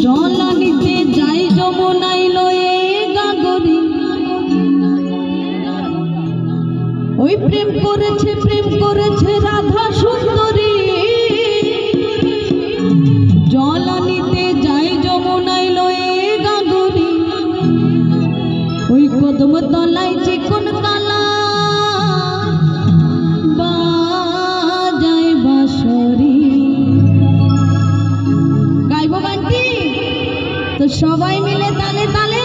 জলানিতে যাই যমুনাই লয়ে গাগরি, ওই প্রেম করেছে রাধা সুন্দরী। জলানিতে যাই যমুনাই লয়ে গাগরি, ওই কদম তলায় চিকন কালা বাজায় বাঁশরি। গাইব গানটি তো সবাই মিলে তালে তালে।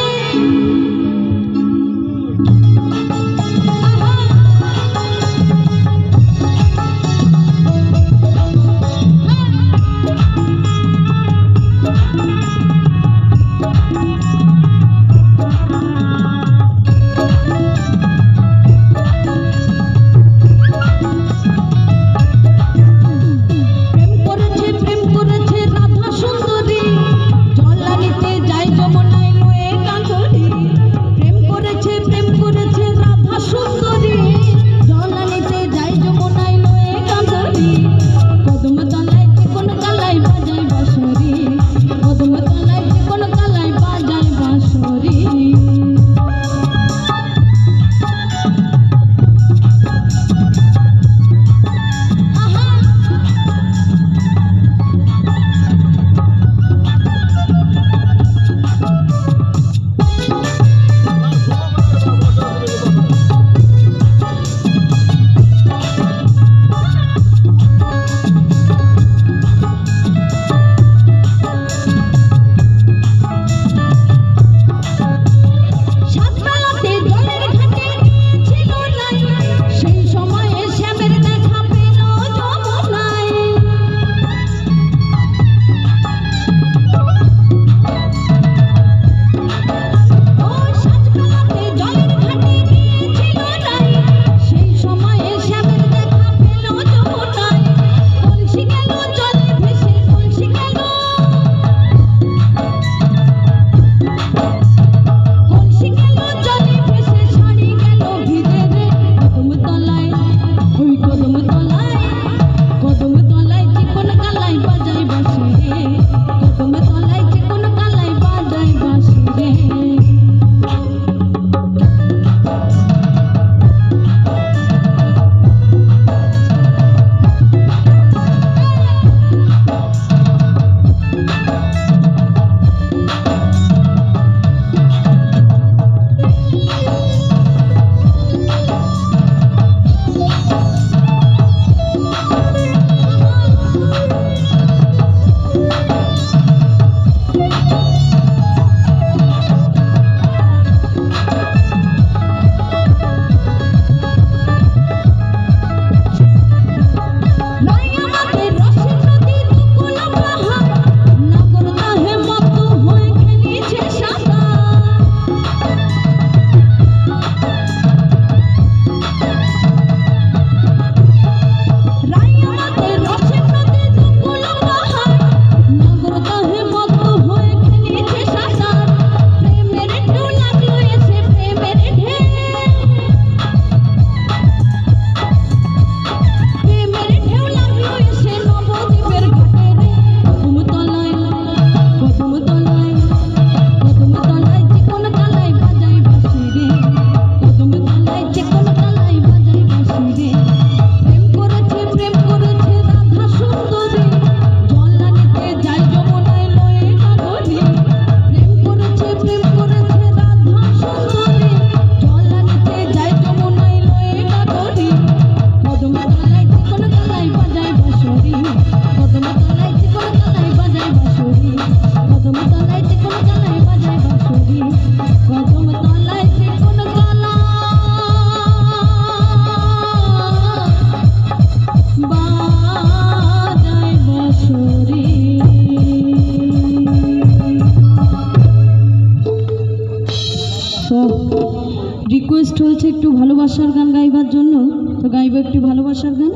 রিকোয়েস্ট হয়েছে একটু ভালোবাসার গান গাইবার জন্য, তো গাইব একটু ভালোবাসার গান।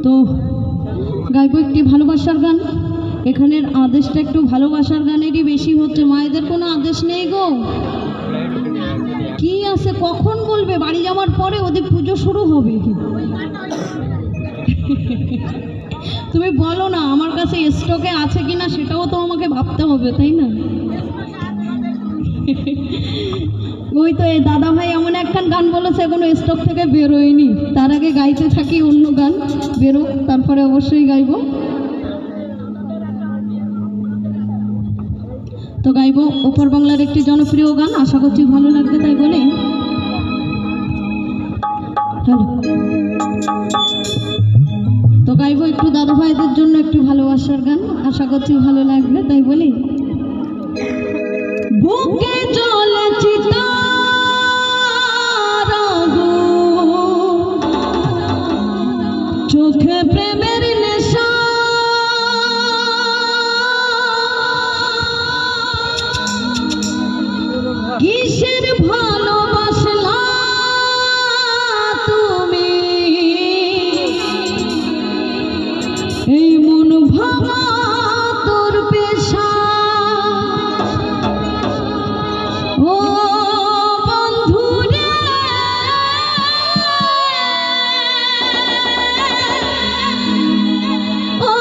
তো গাইব একটি ভালোবাসার গান। এখানের আদেশটা একটু ভালোবাসার গানেরই বেশি হচ্ছে, মায়েদের কোনো আদেশ নেই গো। বলেছে কখন বলবে, বাড়ি যাওয়ার পরে ওদের পুজো শুরু হবে। তুমি বলো না আমার কাছে স্টকে আছে কিনা সেটাও তো আমাকে ভাবতে হবে, তাই না? ওই তো এই দাদা ভাই এমন একখান গান বলেছে এখনো স্টক থেকে বেরোয়নি, তার আগে গাইতে থাকি অন্য গান, বেরো তারপরে অবশ্যই গাইবো। তো গাইবো ওপার বাংলার একটি জনপ্রিয় গান, আশা করছি ভালো লাগবে, তাই বলে হ্যালো। তো গাইবো একটু দাদা ভাইদের জন্য একটু ভালোবাসার গান, আশা করছি ভালো লাগবে, তাই বলি বুকে চলে চোখে প্রেমের নেশা, কিসের ভালোবাসলা তুমি, এই মন ভাঙা তোর পেশা, ও বন্ধুরে ও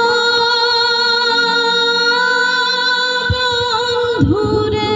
বন্ধুরে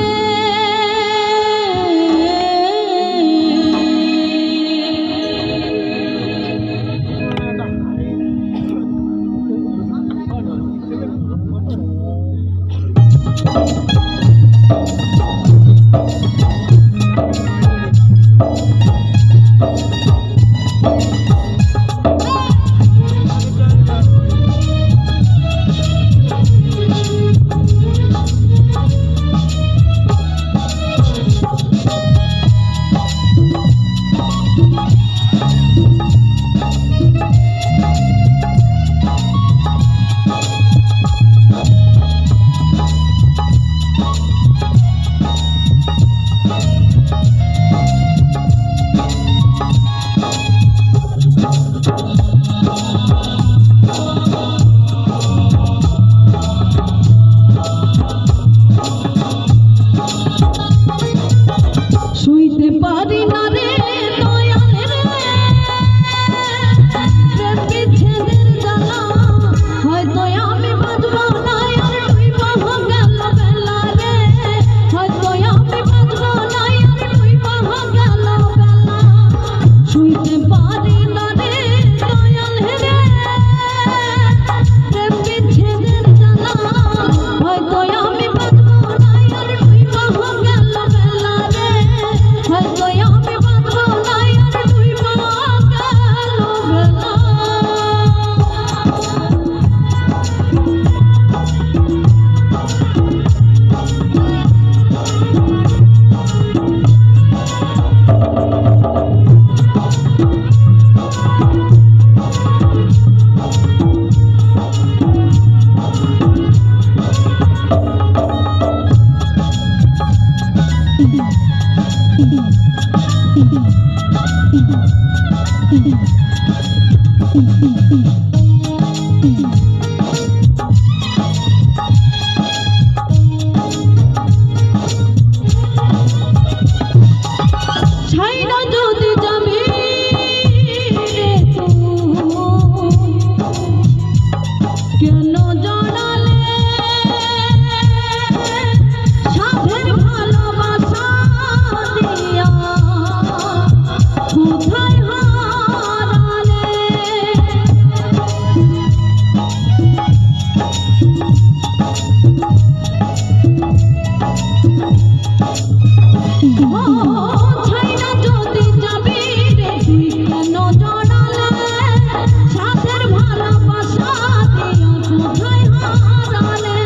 শুইতে পারি না রে দয়ালের প্রেম বিচ্ছেদের জ্বালা, হয়তো আমি বাঁচব না আর তুই বাহা গেল বেলা রে, হয়তো আমি বাঁচব না আর তুই বাহা গেল বেলা, শুইতে পারি না রে দয়ালের প্রেম বিচ্ছেদের জ্বালা, হয়তো আমি বাঁচব না আর তুই বাহা গেল বেলা রে, হয়তো আমি বাঁচব না আর তুই বাহা গেল বেলা। ছাইরা যদি যাবি রে তুই, কেন জড়ালে সাধের ভালোবাসা দিয়া, কোথায় হারালে, ছাইরা যদি যাবি রে তুই, কেন জড়ালে সাধের ভালোবাসা দিয়া, কোথায় হারালে,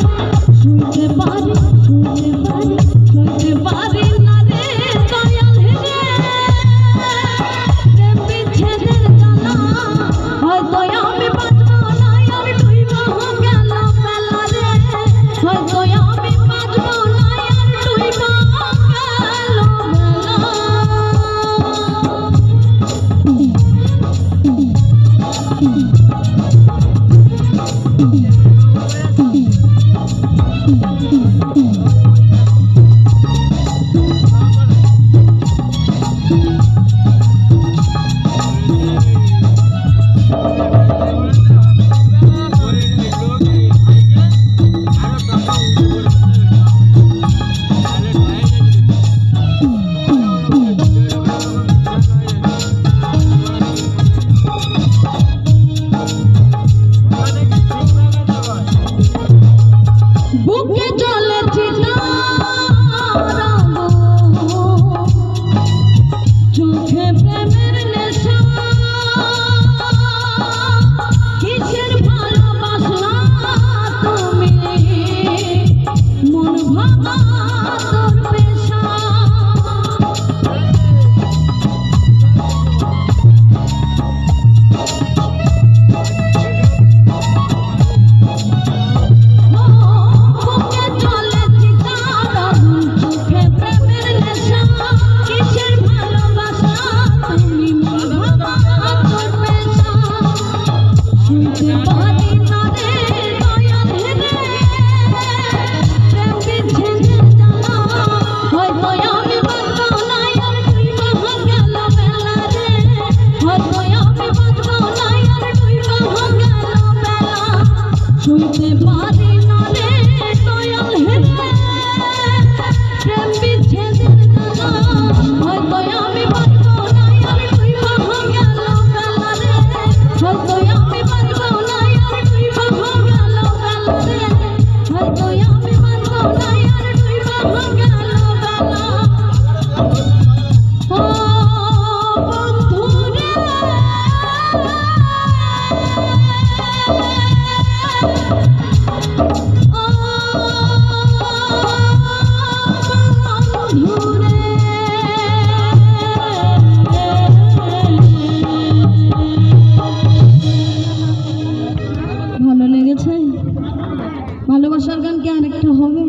শুইতে পারি শুইতে পারি না রে দয়াল রে, প্রেম বিচ্ছেদের জ্বালা, হয়তো আমি বাঁচব না আর তুই বাহা গেল বেলা রে, হয়তো আমি বাঁচব না আর তুই বাহা গেল বেলা। আমি বাঁচবো না আর ডুইবা গেল বেলা রে, হয়তো আমি বাঁচবো না আর ডুইবা গেল বেলা। শুইতে পারি না রে দয়াল হেরে, প্রেম বিচ্ছেদের জ্বালা, হয়তো আমি বাঁচবো না আর ডুইবা গেল বেলা রে, হয়তো আমি বাঁচবো না আর ডুইবা গেল বেলা রে, হয়তো আমি বাঁচবো না আর ডুইবা গেল বেলা। ও বন্ধুরে ভালো লেগেছে? ভালোবাসার গান কি আরেকটা হবে?